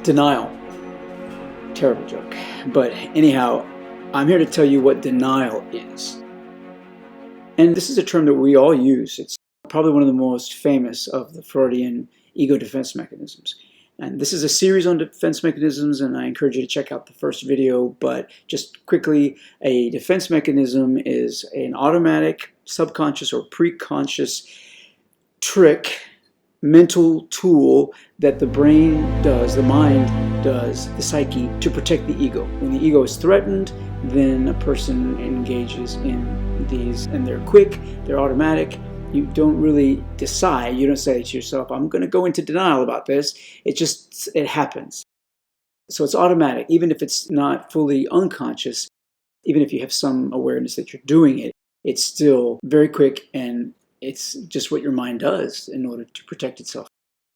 Denial. Terrible joke. But anyhow, I'm here to tell you what denial is. And this is a term that we all use. It's probably one of the most famous of the Freudian ego defense mechanisms. And this is a series on defense mechanisms, and I encourage you to check out the first video. But just quickly, a defense mechanism is an automatic, subconscious, or preconscious trick, mental tool that the brain does, the mind does, the psyche, to protect the ego. When the ego is threatened, then a person engages in these, and they're quick, they're automatic. You don't really decide. You don't say to yourself, I'm going to go into denial about this. It happens. So it's automatic. Even if it's not fully unconscious, even if you have some awareness that you're doing it, it's still very quick, and it's just what your mind does in order to protect itself.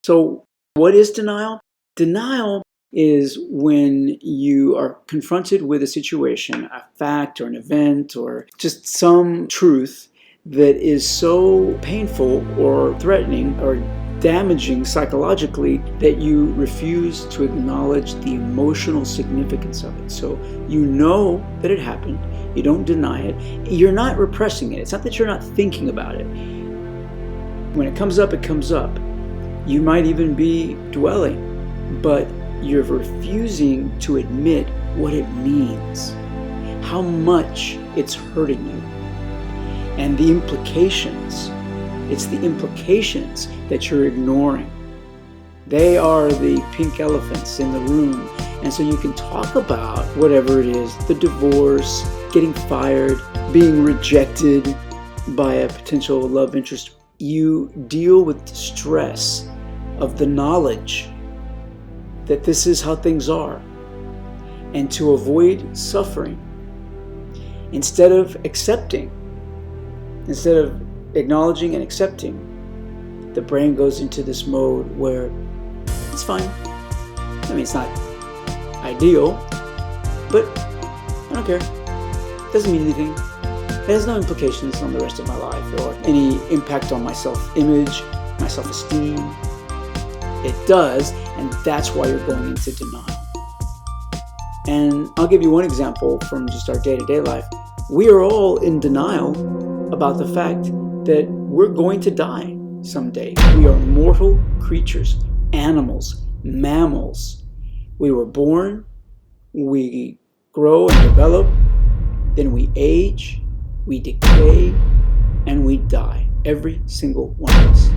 So what is denial? Denial is when you are confronted with a situation, a fact or an event or just some truth that is so painful or threatening or damaging psychologically that you refuse to acknowledge the emotional significance of it. So you know that it happened, you don't deny it, you're not repressing it. It's not that you're not thinking about it. When it comes up, it comes up. You might even be dwelling, but you're refusing to admit what it means, how much it's hurting you. And the implications, it's the implications that you're ignoring. They are the pink elephants in the room. And so you can talk about whatever it is, the divorce, getting fired, being rejected by a potential love interest. You deal with the stress of the knowledge that this is how things are. And to avoid suffering, instead of acknowledging and accepting, the brain goes into this mode where it's fine. I mean, it's not ideal, but I don't care. It doesn't mean anything. It has no implications on the rest of my life or any impact on my self-image, my self-esteem. It does, and that's why you're going into denial. And I'll give you one example from just our day-to-day life. We are all in denial about the fact that we're going to die someday. We are mortal creatures, animals, mammals. We were born, we grow and develop, then we age, we decay, and we die. Every single one of us.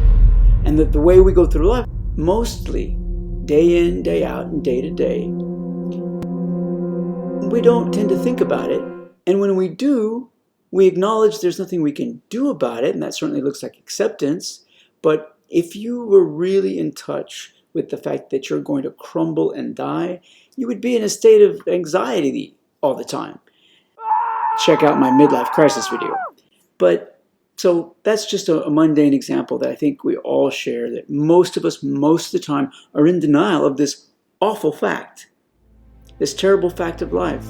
And that the way we go through life, mostly day in, day out, and day to day, we don't tend to think about it. And when we do, we acknowledge there's nothing we can do about it, and that certainly looks like acceptance. But if you were really in touch with the fact that you're going to crumble and die, you would be in a state of anxiety all the time. Check out my midlife crisis video. But so that's just a mundane example that I think we all share, that most of us, most of the time, are in denial of this awful fact, this terrible fact of life.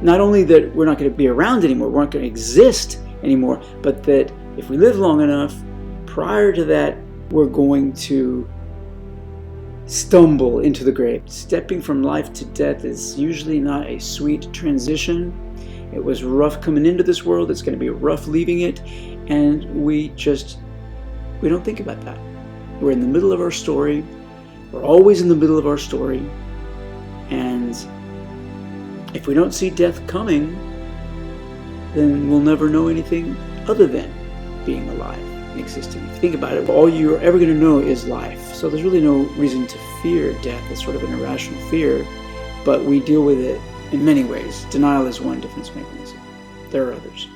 Not only that we're not going to be around anymore, we're not going to exist anymore, but that if we live long enough, prior to that, we're going to stumble into the grave. Stepping from life to death is usually not a sweet transition. It was rough coming into this world. It's going to be rough leaving it. And we don't think about that. We're in the middle of our story. We're always in the middle of our story. And if we don't see death coming, then we'll never know anything other than being alive and existing. If you think about it, all you're ever going to know is life. So there's really no reason to fear death. It's sort of an irrational fear, but we deal with it in many ways. Denial is one defense mechanism. There are others.